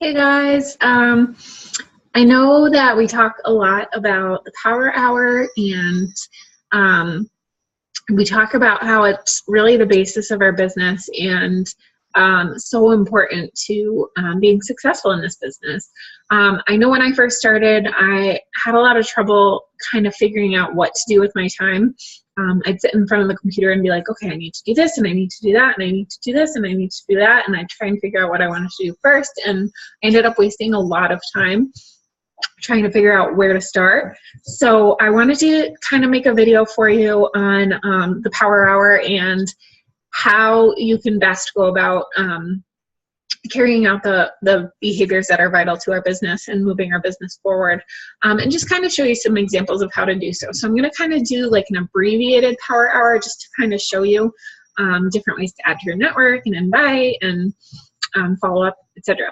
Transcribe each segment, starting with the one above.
Hey guys, I know that we talk a lot about the Power Hour, and we talk about how it's really the basis of our business and so important to being successful in this business. I know when I first started, I had a lot of trouble kind of figuring out what to do with my time. I'd sit in front of the computer and be like, okay, I need to do this, and I need to do that, and I need to do this, and I need to do that, and I'd try and figure out what I wanted to do first, and I ended up wasting a lot of time trying to figure out where to start. So I wanted to kind of make a video for you on the Power Hour and how you can best go about carrying out the behaviors that are vital to our business and moving our business forward, and just kind of show you some examples of how to do so. So I'm going to kind of do like an abbreviated Power Hour just to kind of show you different ways to add to your network and invite and follow up, etc.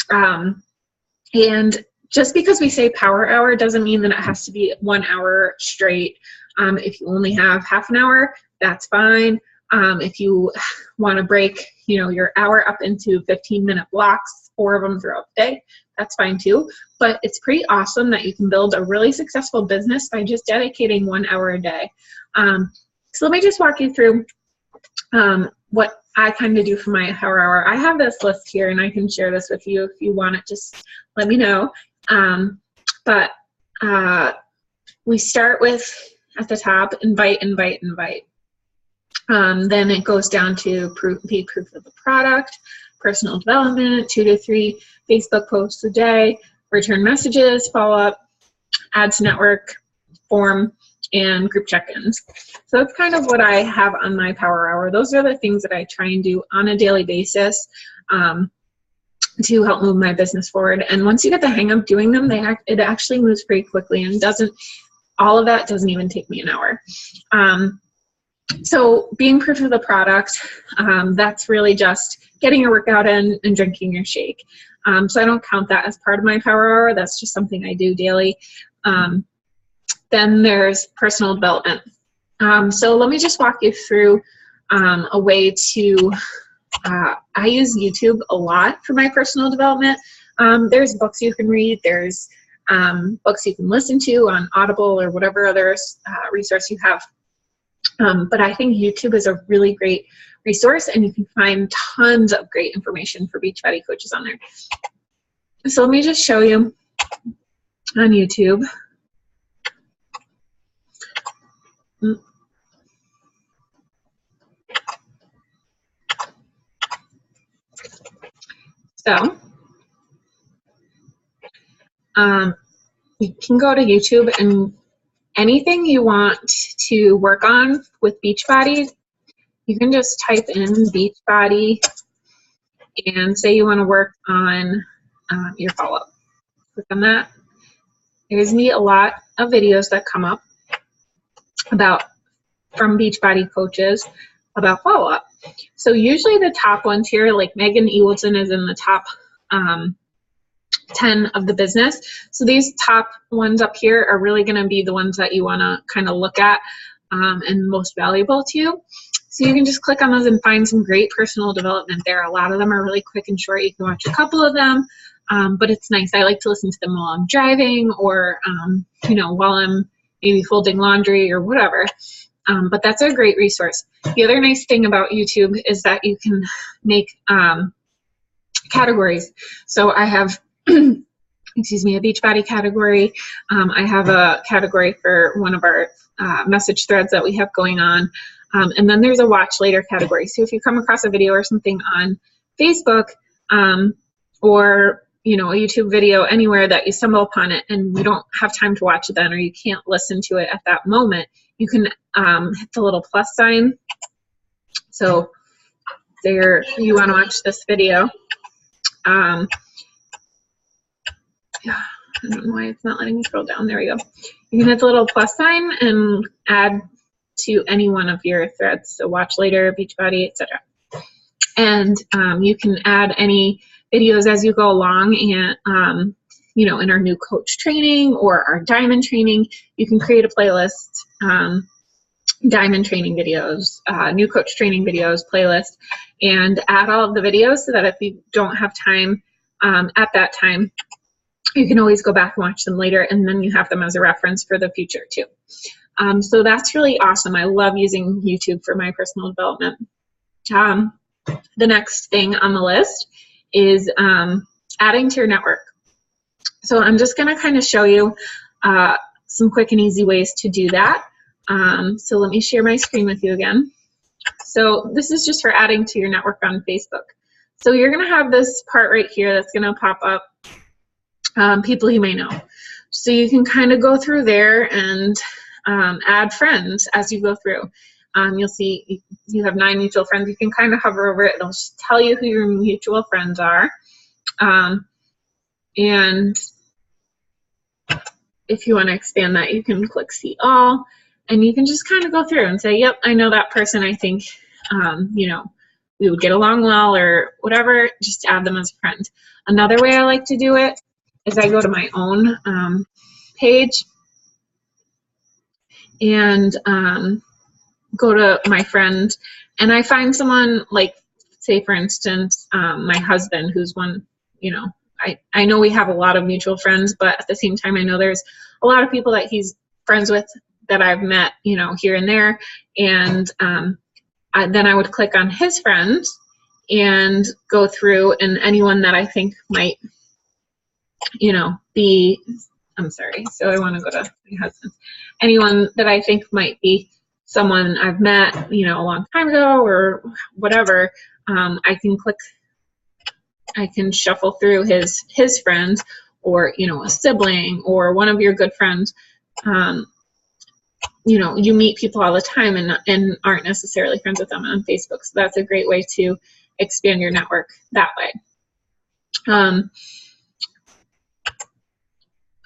And just because we say Power Hour doesn't mean that it has to be 1 hour straight. If you only have half an hour, that's fine. If you want to break, your hour up into 15-minute blocks, 4 of them throughout the day, that's fine too. But it's pretty awesome that you can build a really successful business by just dedicating 1 hour a day. So let me just walk you through what I kind of do for my Power Hour. I have this list here, and I can share this with you if you want it. Just let me know. But we start with, at the top, invite, invite, invite. Then it goes down to be proof of the product, personal development, 2 to 3 Facebook posts a day, return messages, follow up, add to network, form, and group check-ins. So that's kind of what I have on my Power Hour. Those are the things that I try and do on a daily basis to help move my business forward. And once you get the hang of doing them, it actually moves pretty quickly, and all of that doesn't even take me an hour. So being proof of the product, that's really just getting your workout in and drinking your shake. So I don't count that as part of my Power Hour. That's just something I do daily. Then there's personal development. So let me just walk you through a way to, I use YouTube a lot for my personal development. There's books you can read. There's books you can listen to on Audible or whatever other resource you have. But I think YouTube is a really great resource, and you can find tons of great information for Beachbody coaches on there. So let me just show you on YouTube. So you can go to YouTube, and anything you want to work on with Beachbody, you can just type in Beachbody and say you want to work on your follow-up. Click on that. There's a lot of videos that come up from Beachbody coaches about follow-up. So usually the top ones here, like Megan Ewaldson is in the top 10 of the business. So these top ones up here are really going to be the ones that you want to kind of look at and most valuable to you. So you can just click on those and find some great personal development there. A lot of them are really quick and short. You can watch a couple of them, but it's nice. I like to listen to them while I'm driving or, while I'm maybe folding laundry or whatever. But that's a great resource. The other nice thing about YouTube is that you can make categories. So I have excuse me, a Beachbody category. I have a category for one of our message threads that we have going on. And then there's a watch later category. So if you come across a video or something on Facebook or a YouTube video anywhere that you stumble upon it and you don't have time to watch it then, or you can't listen to it at that moment, you can hit the little plus sign. So there, you want to watch this video. I don't know why it's not letting me scroll down. There we go. You can hit the little plus sign and add to any one of your threads. So watch later, Beachbody, etc. And you can add any videos as you go along. And in our new coach training or our diamond training, you can create a playlist. Diamond training videos, new coach training videos, playlist, and add all of the videos so that if you don't have time at that time. You can always go back and watch them later, and then you have them as a reference for the future too. So that's really awesome. I love using YouTube for my personal development. The next thing on the list is adding to your network. So I'm just going to kind of show you some quick and easy ways to do that. So let me share my screen with you again. So this is just for adding to your network on Facebook. So you're going to have this part right here that's going to pop up, people you may know. So you can kind of go through there and add friends as you go through. You'll see you have 9 mutual friends. You can kind of hover over it. It'll just tell you who your mutual friends are. And if you want to expand that, you can click see all, and you can just kind of go through and say, yep, I know that person. I think, you know, we would get along well or whatever. Just add them as a friend. Another way I like to do it is I go to my own page and go to my friend, and I find someone like, say for instance, my husband, who's one, you know, I know we have a lot of mutual friends, but at the same time, I know there's a lot of people that he's friends with that I've met, you know, here and there. And then I would click on his friends and go through, and anyone that I think might, you know, be, I'm sorry, so I want to go to my husband. Anyone that I think might be someone I've met, you know, a long time ago or whatever, I can click, I can shuffle through his friends, or, you know, a sibling or one of your good friends. You know, you meet people all the time and aren't necessarily friends with them on Facebook. So that's a great way to expand your network that way.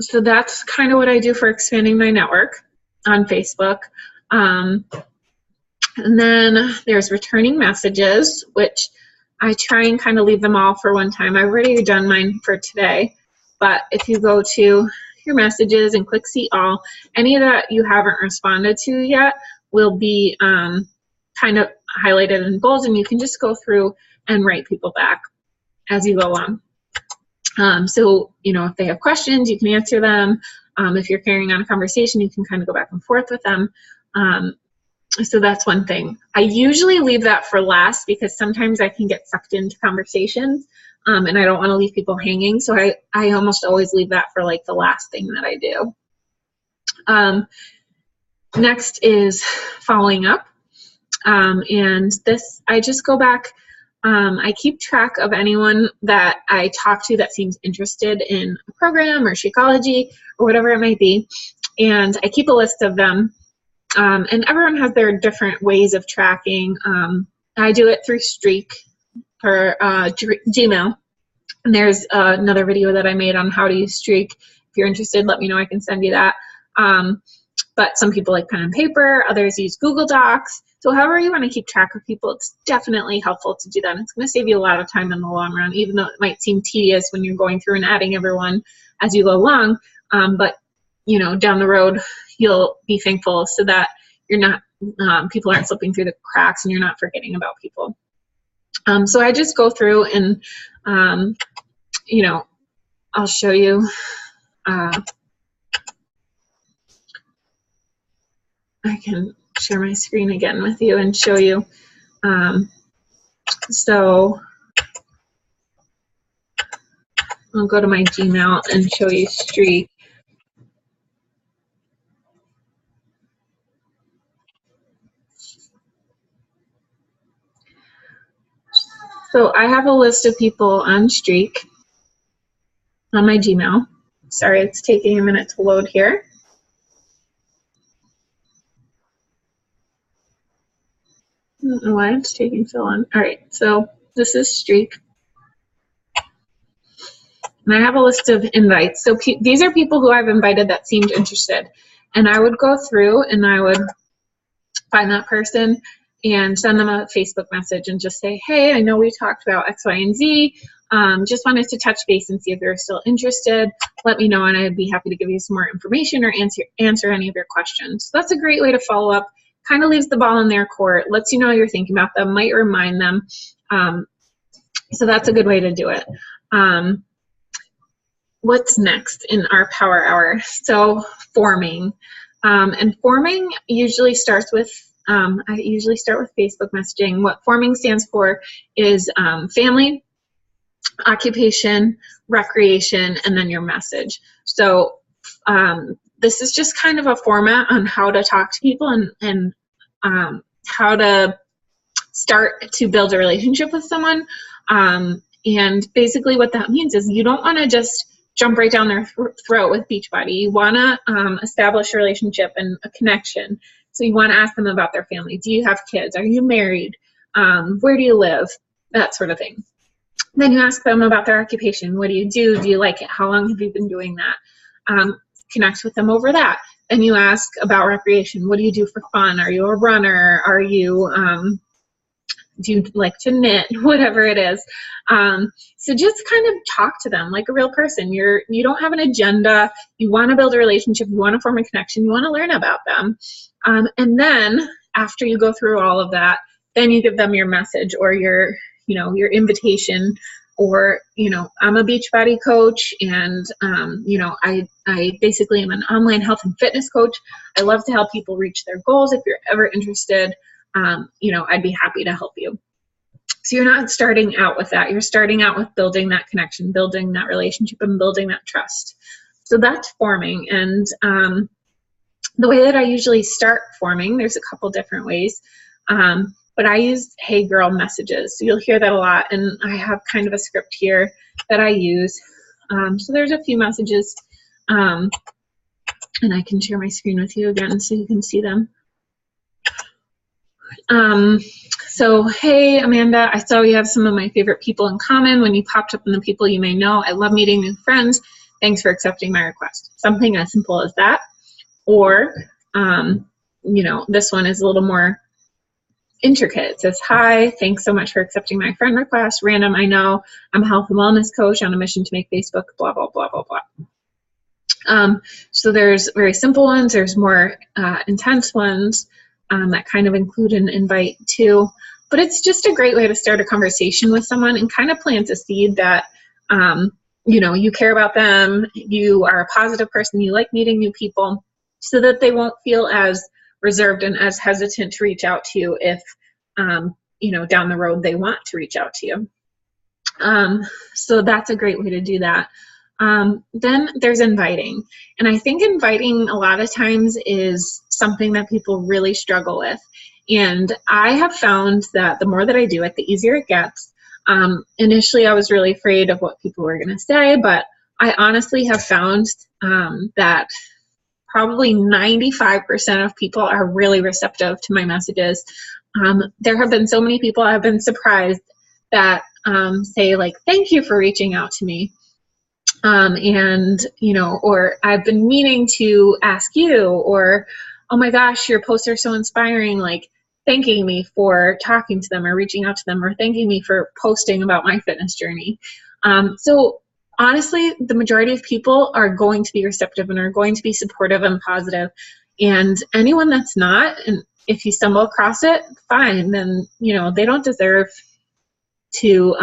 So that's kind of what I do for expanding my network on Facebook. And then there's returning messages, which I try and kind of leave them all for one time. I've already done mine for today, but if you go to your messages and click see all, any that you haven't responded to yet will be kind of highlighted in bold, and you can just go through and write people back as you go along. So, you know, if they have questions, you can answer them. If you're carrying on a conversation, you can kind of go back and forth with them. So that's one thing. I usually leave that for last because sometimes I can get sucked into conversations, and I don't want to leave people hanging. So I almost always leave that for like the last thing that I do. Next is following up. And this, I just go back. I keep track of anyone that I talk to that seems interested in a program or Shakeology or whatever it might be. And I keep a list of them. And everyone has their different ways of tracking. I do it through Streak for Gmail. And there's another video that I made on how to use Streak. If you're interested, let me know. I can send you that. But some people like pen and paper. Others use Google Docs. So however you want to keep track of people, it's definitely helpful to do that. It's going to save you a lot of time in the long run, even though it might seem tedious when you're going through and adding everyone as you go along. But you know, down the road, you'll be thankful so that you're not, people aren't slipping through the cracks and you're not forgetting about people. So I just go through and, you know, I'll show you. I can share my screen again with you and show you. So I'll go to my Gmail and show you Streak. So I have a list of people on Streak on my Gmail. Sorry, it's taking a minute to load here. I don't know why it's taking so long. All right, so this is Streak. And I have a list of invites. So these are people who I've invited that seemed interested. And I would go through and I would find that person and send them a Facebook message and just say, hey, I know we talked about X, Y, and Z. Just wanted to touch base and see if you're still interested. Let me know and I'd be happy to give you some more information or answer any of your questions. So that's a great way to follow up. Kind of leaves the ball in their court, lets you know you're thinking about them, might remind them. So that's a good way to do it. What's next in our power hour? So forming. And forming usually starts with, I usually start with Facebook messaging. What forming stands for is family, occupation, recreation, and then your message. So this is just kind of a format on how to talk to people and how to start to build a relationship with someone. And basically what that means is you don't want to just jump right down their throat with Beachbody. You want to establish a relationship and a connection. So you want to ask them about their family. Do you have kids? Are you married? Where do you live? That sort of thing. Then you ask them about their occupation. What do you do? Do you like it? How long have you been doing that? Connect with them over that. Then you ask about recreation. What do you do for fun? Are you a runner? Are you, do you like to knit? Whatever it is. So just kind of talk to them like a real person. You don't have an agenda. You want to build a relationship. You want to form a connection. You want to learn about them. And then after you go through all of that, then you give them your message or your invitation, or, I'm a Beachbody coach, and, I basically am an online health and fitness coach. I love to help people reach their goals. If you're ever interested, I'd be happy to help you. So you're not starting out with that. You're starting out with building that connection, building that relationship, and building that trust. So that's forming. And the way that I usually start forming, there's a couple different ways. But I use Hey Girl messages. So you'll hear that a lot. And I have kind of a script here that I use. So there's a few messages. And I can share my screen with you again so you can see them. So, hey, Amanda, I saw you have some of my favorite people in common when you popped up in the people you may know. I love meeting new friends. Thanks for accepting my request. Something as simple as that. Or, this one is a little more intricate. It says, hi, thanks so much for accepting my friend request. Random, I know. I'm a health and wellness coach on a mission to make Facebook, blah, blah, blah, blah, blah. So there's very simple ones. There's more intense ones that kind of include an invite too. But it's just a great way to start a conversation with someone and kind of plant a seed that, you care about them, you are a positive person, you like meeting new people, so that they won't feel as reserved and as hesitant to reach out to you if, down the road they want to reach out to you. So that's a great way to do that. Then there's inviting. And I think inviting a lot of times is something that people really struggle with. And I have found that the more that I do it, the easier it gets. Initially, I was really afraid of what people were going to say, but I honestly have found that probably 95% of people are really receptive to my messages. There have been so many people I've been surprised that say like, thank you for reaching out to me. Or I've been meaning to ask you, or, oh my gosh, your posts are so inspiring, like thanking me for talking to them or reaching out to them, or thanking me for posting about my fitness journey. So honestly, the majority of people are going to be receptive and are going to be supportive and positive. And anyone that's not, and if you stumble across it, fine, then, they don't deserve to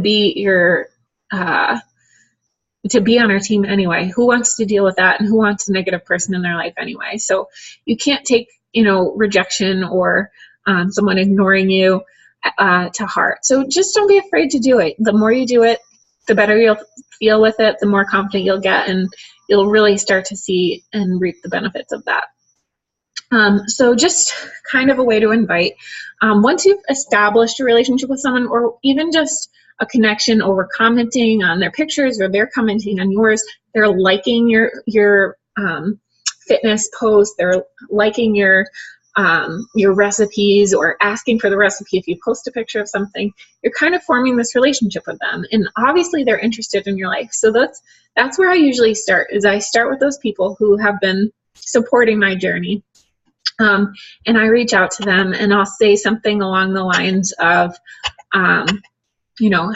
be your, to be on our team anyway. Who wants to deal with that, and who wants a negative person in their life anyway? So you can't take, rejection or someone ignoring you to heart. So just don't be afraid to do it. The more you do it, the better you'll feel with it, the more confident you'll get, and you'll really start to see and reap the benefits of that. So just kind of a way to invite. Once you've established a relationship with someone, or even just a connection over commenting on their pictures, or they're commenting on yours, they're liking your fitness post, they're liking your recipes, or asking for the recipe if you post a picture of something, you're kind of forming this relationship with them. And obviously they're interested in your life. So that's where I usually start, is I start with those people who have been supporting my journey. And I reach out to them, and I'll say something along the lines of,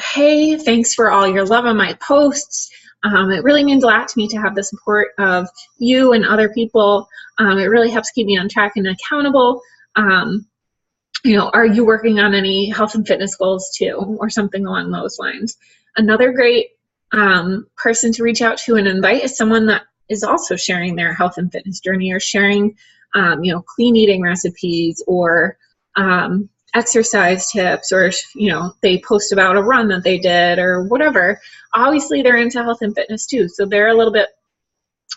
hey, thanks for all your love on my posts. It really means a lot to me to have the support of you and other people. It really helps keep me on track and accountable. are you working on any health and fitness goals too, or something along those lines? Another great person to reach out to and invite is someone that is also sharing their health and fitness journey, or sharing, clean eating recipes, or exercise tips, or, they post about a run that they did or whatever. Obviously, they're into health and fitness too, so they're a little bit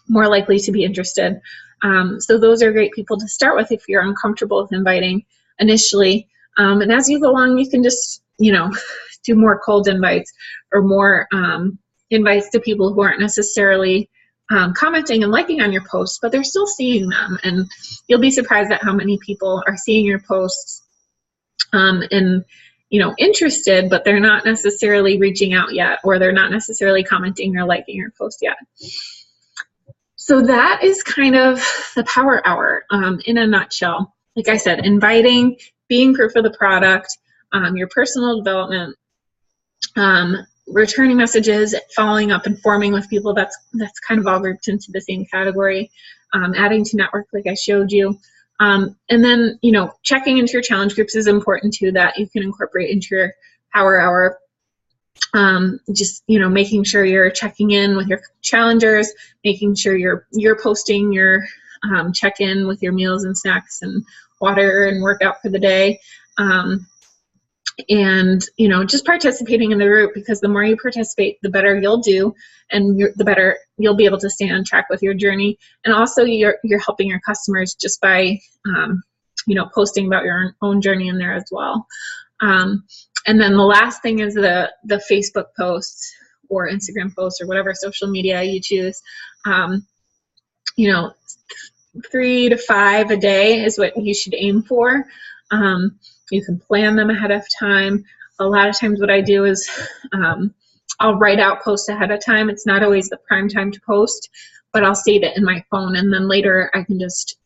more likely to be interested. So those are great people to start with if you're uncomfortable with inviting initially. And as you go along, you can just, do more cold invites, or more invites to people who aren't necessarily commenting and liking on your posts, but they're still seeing them. And you'll be surprised at how many people are seeing your posts and, interested, but they're not necessarily reaching out yet, or they're not necessarily commenting or liking your post yet. So that is kind of the Power Hour in a nutshell. Like I said, inviting, being proof of the product, your personal development, returning messages, following up, informing with people. That's kind of all grouped into the same category. Adding to network, like I showed you. And then, checking into your challenge groups is important too, that you can incorporate into your Power Hour. Just, making sure you're checking in with your challengers, making sure you're posting your check-in with your meals and snacks and water and workout for the day. And, just participating in the group, because the more you participate, the better you'll do, and the better you'll be able to stay on track with your journey. And also you're helping your customers just by, posting about your own journey in there as well. And then the last thing is the Facebook posts or Instagram posts or whatever social media you choose. 3 to 5 a day is what you should aim for. You can plan them ahead of time. A lot of times what I do is I'll write out posts ahead of time. It's not always the prime time to post, but I'll save it in my phone, and then later I can just,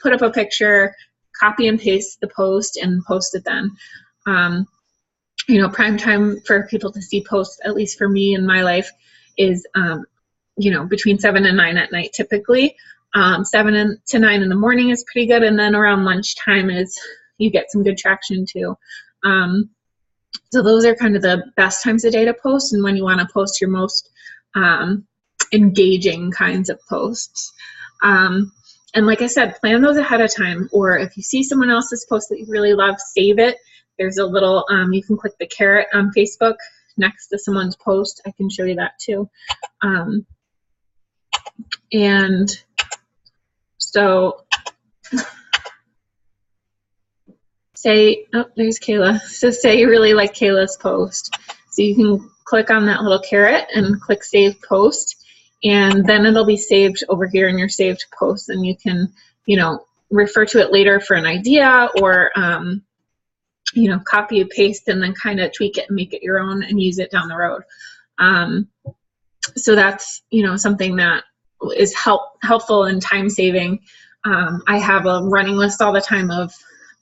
put up a picture, copy and paste the post, and post it then. Prime time for people to see posts, at least for me in my life, is, between 7 and 9 at night typically. 7 to 9 in the morning is pretty good, and then around lunchtime you get some good traction too. So those are kind of the best times of day to post, and when you want to post your most engaging kinds of posts. And like I said, plan those ahead of time, or if you see someone else's post that you really love, save it. There's a little, you can click the caret on Facebook next to someone's post. I can show you that too. And so there's Kayla. So say you really like Kayla's post. So you can click on that little caret and click Save Post, and then it'll be saved over here in your saved posts, and you can, refer to it later for an idea, or, copy and paste and then kind of tweak it and make it your own and use it down the road. So that's, something that is helpful and time saving. I have a running list all the time of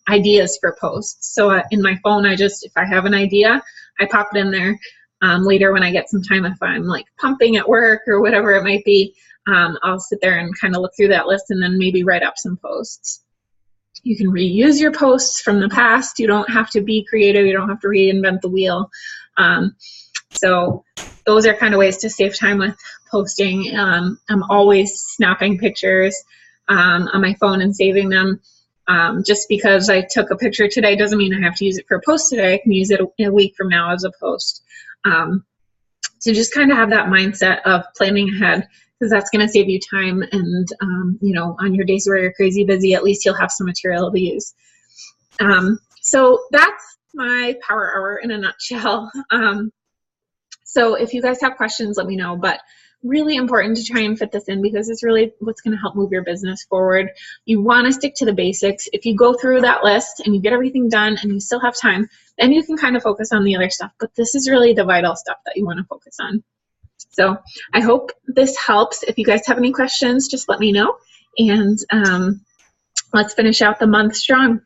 ideas for posts. So in my phone, if I have an idea, I pop it in there. Later when I get some time, if I'm like pumping at work or whatever it might be, I'll sit there and kind of look through that list and then maybe write up some posts. You can reuse your posts from the past. You don't have to be creative. You don't have to reinvent the wheel. So those are kind of ways to save time with posting. I'm always snapping pictures on my phone and saving them. Just because I took a picture today doesn't mean I have to use it for a post today. I can use it a week from now as a post. So just kind of have that mindset of planning ahead, because that's going to save you time. And, on your days where you're crazy busy, at least you'll have some material to use. So that's my Power Hour in a nutshell. So if you guys have questions, let me know. But really important to try and fit this in, because it's really what's going to help move your business forward. You want to stick to the basics. If you go through that list and you get everything done and you still have time, then you can kind of focus on the other stuff. But this is really the vital stuff that you want to focus on. So I hope this helps. If you guys have any questions, just let me know. And let's finish out the month strong.